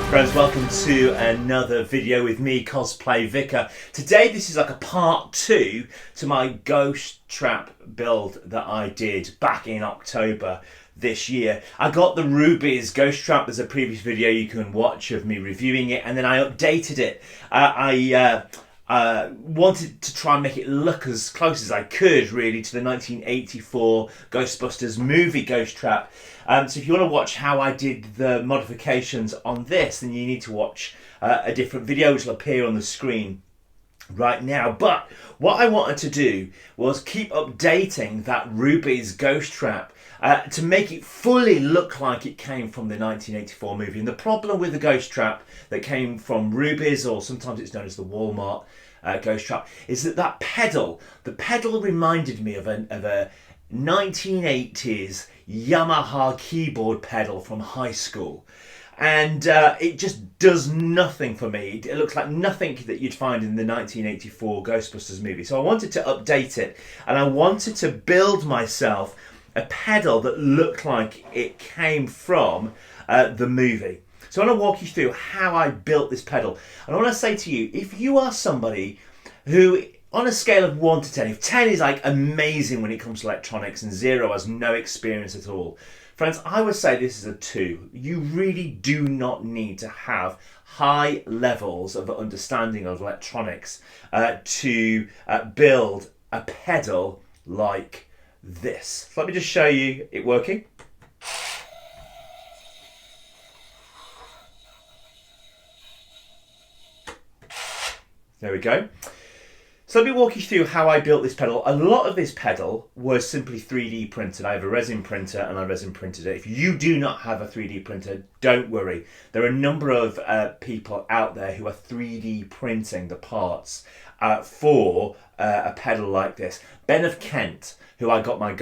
Friends, welcome to another video with me, Cosplay Vicar. Today this is like a part 2 to my ghost trap build that I did back in October this year. I got the Ruby's ghost trap. There's a previous video you can watch of me reviewing it, and then I updated it. I wanted to try and make it look as close as I could, really, to the 1984 Ghostbusters movie ghost trap. So if you want to watch how I did the modifications on this, then you need to watch a different video which will appear on the screen right now. But what I wanted to do was keep updating that Ruby's ghost trap to make it fully look like it came from the 1984 movie. And the problem with the ghost trap that came from Ruby's, or sometimes it's known as the Walmart ghost trap, is that the pedal reminded me of a 1980s Yamaha keyboard pedal from high school. And it just does nothing for me. It looks like nothing that you'd find in the 1984 Ghostbusters movie. So I wanted to update it, and I wanted to build myself a pedal that looked like it came from the movie. So I want to walk you through how I built this pedal. And I want to say to you, if you are somebody who, on a scale of 1 to 10, if 10 is like amazing when it comes to electronics and 0 has no experience at all, friends, I would say this is a 2. You really do not need to have high levels of understanding of electronics to build a pedal like this. So let me just show you it working. There we go. So let me walk you through how I built this pedal. A lot of this pedal was simply 3D printed. I have a resin printer and I resin printed it. If you do not have a 3D printer, don't worry. There are a number of people out there who are 3D printing the parts for a pedal like this. Ben of Kent, who I got my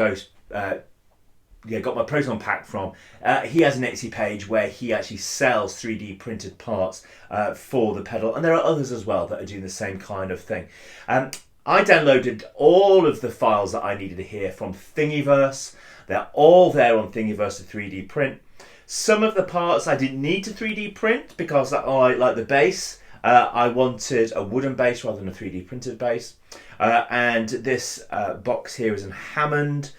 got my Proton pack from, he has an Etsy page where he actually sells 3D printed parts for the pedal, and there are others as well that are doing the same kind of thing. I downloaded all of the files that I needed here from Thingiverse. They're all there on Thingiverse to 3D print. Some of the parts I didn't need to 3D print because like the bass, I wanted a wooden bass rather than a 3D printed bass. And this box here is a Hammond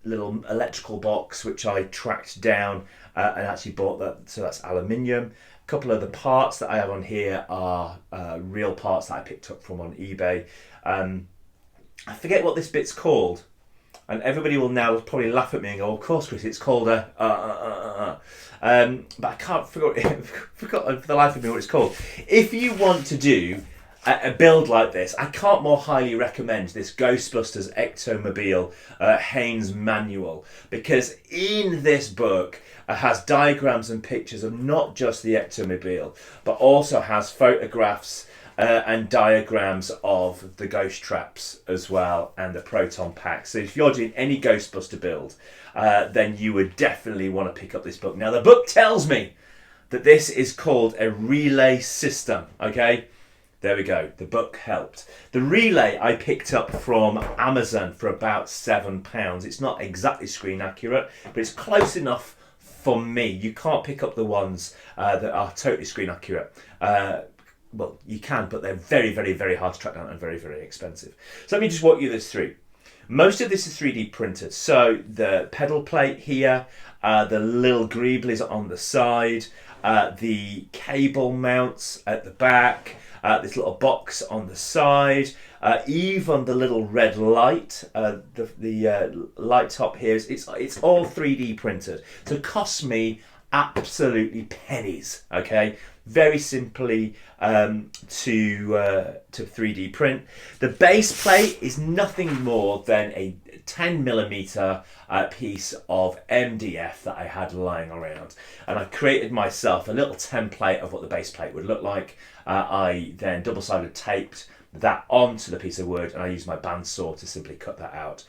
little electrical box which I tracked down and actually bought that, so that's aluminium. A couple of the parts that I have on here are real parts that I picked up from on eBay. I forget what this bit's called, and everybody will now probably laugh at me and go, of course Chris, it's called a but I can't forget for the life of me what it's called. If you want to do a build like this, I can't more highly recommend this Ghostbusters Ectomobile Haynes manual, because in this book has diagrams and pictures of not just the Ectomobile, but also has photographs and diagrams of the ghost traps as well, and the proton pack. So if you're doing any Ghostbuster build, then you would definitely want to pick up this book. Now the book tells me that this is called a relay system, okay? There we go, the book helped. The relay I picked up from Amazon for about £7. It's not exactly screen accurate, but it's close enough for me. You can't pick up the ones that are totally screen accurate. Well, you can, but they're very, very, very hard to track down and very, very expensive. So let me just walk you this through. Most of this is 3D printed. So the pedal plate here, the little greeblies on the side, the cable mounts at the back, this little box on the side, even the little red light, the light top here, it's all 3D printed. So it costs me absolutely pennies, okay? Very simply to 3D print. The base plate is nothing more than a 10mm piece of MDF that I had lying around, and I created myself a little template of what the base plate would look like. I then double-sided taped that onto the piece of wood, and I used my bandsaw to simply cut that out.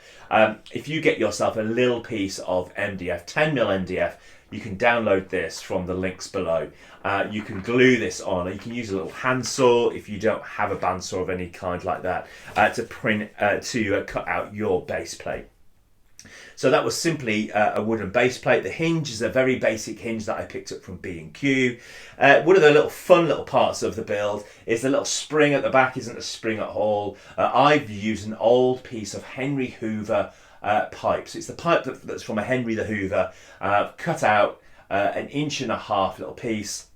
If you get yourself a little piece of MDF, 10mm MDF, you can download this from the links below. You can glue this on, or you can use a little handsaw if you don't have a bandsaw of any kind like that to cut out your base plate. So that was simply a wooden base plate. The hinge is a very basic hinge that I picked up from B&Q. One of the little fun little parts of the build is the little spring at the back isn't a spring at all. I've used an old piece of Henry Hoover pipe. So it's the pipe that's from a Henry the Hoover, cut out an 1.5 inch little piece,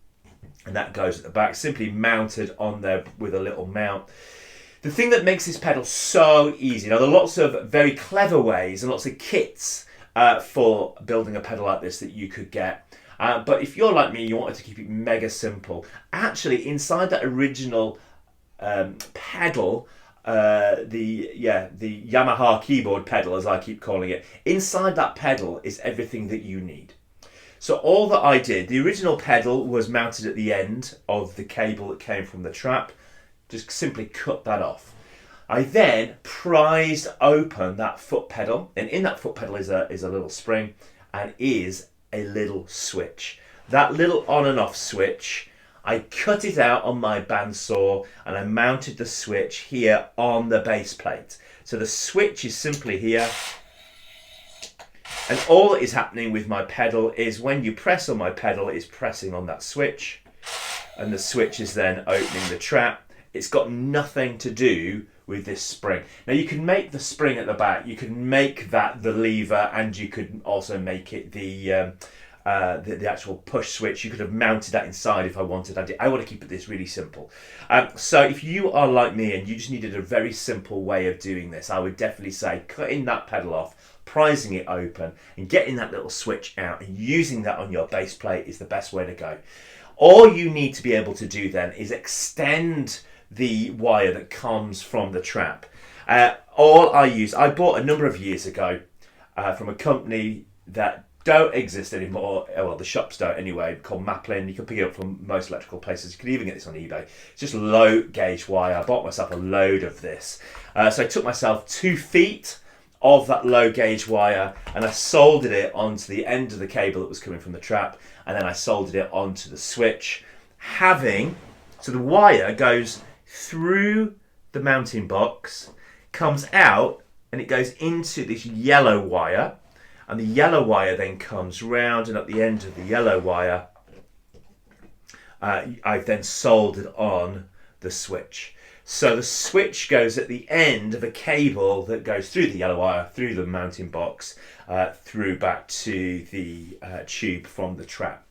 and that goes at the back, simply mounted on there with a little mount. The thing that makes this pedal so easy, now there are lots of very clever ways and lots of kits for building a pedal like this that you could get. But if you're like me, you wanted to keep it mega simple. Actually, inside that original pedal, the Yamaha keyboard pedal, as I keep calling it, inside that pedal is everything that you need. So all that I did, the original pedal was mounted at the end of the cable that came from the trap. Just simply cut that off. I then prized open that foot pedal, and in that foot pedal is a little spring and is a little switch. That little on and off switch, I cut it out on my bandsaw and I mounted the switch here on the base plate. So the switch is simply here, and all that is happening with my pedal is when you press on my pedal, it's pressing on that switch, and the switch is then opening the trap. It's got nothing to do with this spring. Now you can make the spring at the back, you can make that the lever, and you could also make it the actual push switch. You could have mounted that inside if I wanted. I want to keep this really simple. So if you are like me and you just needed a very simple way of doing this, I would definitely say cutting that pedal off, prizing it open, and getting that little switch out and using that on your base plate is the best way to go. All you need to be able to do then is extend the wire that comes from the trap. I bought a number of years ago from a company that don't exist anymore. Well, the shops don't anyway, called Maplin. You can pick it up from most electrical places. You can even get this on eBay. It's just low gauge wire. I bought myself a load of this. So I took myself 2 feet of that low gauge wire and I soldered it onto the end of the cable that was coming from the trap, and then I soldered it onto the switch. So the wire goes through the mounting box, comes out, and it goes into this yellow wire, and the yellow wire then comes round, and at the end of the yellow wire I've then soldered on the switch. So the switch goes at the end of a cable that goes through the yellow wire, through the mounting box, through back to the tube from the trap.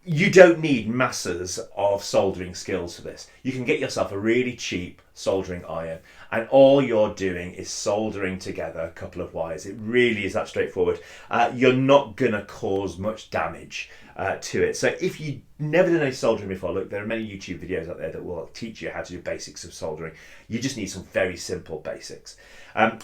You don't need masses of soldering skills for this. You can get yourself a really cheap soldering iron, and all you're doing is soldering together a couple of wires. It really is that straightforward. You're not going to cause much damage to it. So if you've never done any soldering before, look, there are many YouTube videos out there that will teach you how to do basics of soldering. You just need some very simple basics.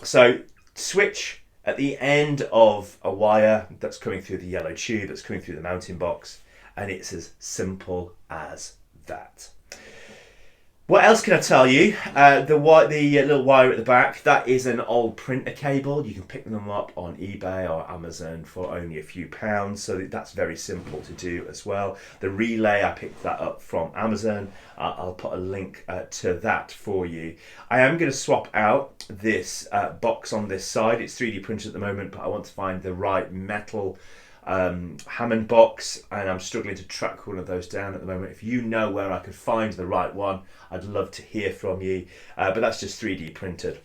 So switch at the end of a wire that's coming through the yellow tube, that's coming through the mounting box, and it's as simple as that. What else can I tell you? The little wire at the back, that is an old printer cable. You can pick them up on eBay or Amazon for only a few pounds, so that's very simple to do as well. The relay, I picked that up from Amazon. I'll put a link to that for you. I am going to swap out this box on this side. It's 3D printed at the moment, but I want to find the right metal Hammond box, and I'm struggling to track one of those down at the moment. If you know where I could find the right one, I'd love to hear from you, but that's just 3D printed.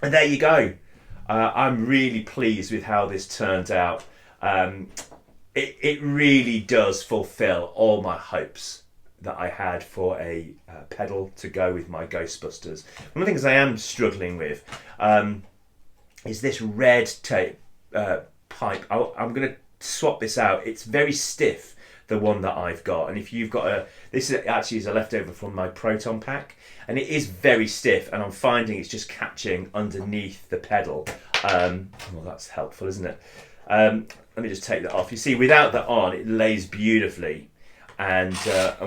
And there you go. I'm really pleased with how this turned out. It really does fulfill all my hopes that I had for a pedal to go with my Ghostbusters. One of the things I am struggling with is this red tape pipe. I'm going to swap this out. It's very stiff, the one that I've got, and if you've got this is a leftover from my Proton pack, and it is very stiff, and I'm finding it's just catching underneath the pedal. Well, that's helpful, isn't it? Let me just take that off. You see, without that on, it lays beautifully and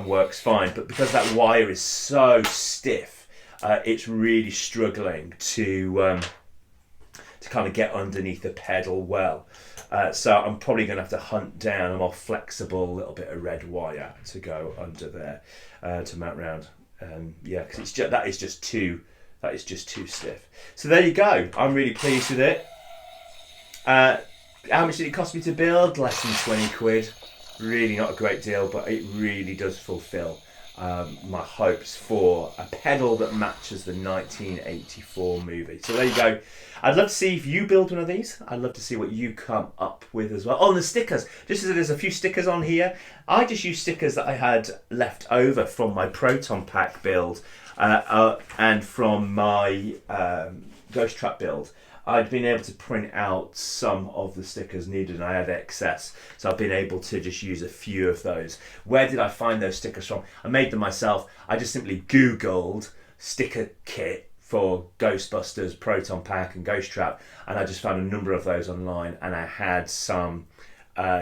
works fine, but because that wire is so stiff, it's really struggling to kind of get underneath the pedal well. So I'm probably going to have to hunt down a more flexible little bit of red wire to go under there to mount round. Yeah, because that is just too stiff. So there you go. I'm really pleased with it. How much did it cost me to build? Less than 20 quid. Really not a great deal, but it really does fulfill my hopes for a pedal that matches the 1984 movie. So there you go. I'd love to see if you build one of these. I'd love to see what you come up with as well. Oh, and the stickers. Just as there's a few stickers on here, I just used stickers that I had left over from my Proton Pack build and from my Ghost Trap build. I'd been able to print out some of the stickers needed and I had excess. So I've been able to just use a few of those. Where did I find those stickers from? I made them myself. I just simply Googled sticker kit for Ghostbusters, Proton Pack and Ghost Trap, and I just found a number of those online, and I had some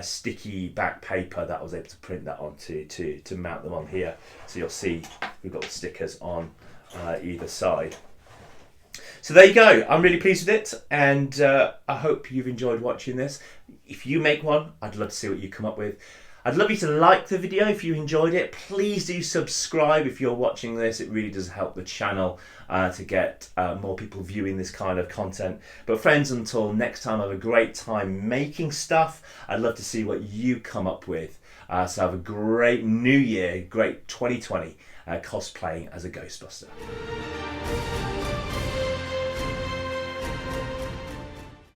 sticky back paper that I was able to print that onto to mount them on here. So you'll see we've got the stickers on either side. So there you go. I'm really pleased with it, and I hope you've enjoyed watching this. If you make one, I'd love to see what you come up with. I'd love you to like the video if you enjoyed it. Please do subscribe if you're watching this. It really does help the channel to get more people viewing this kind of content. But friends, until next time, have a great time making stuff. I'd love to see what you come up with. So have a great new year, great 2020 cosplaying as a Ghostbuster.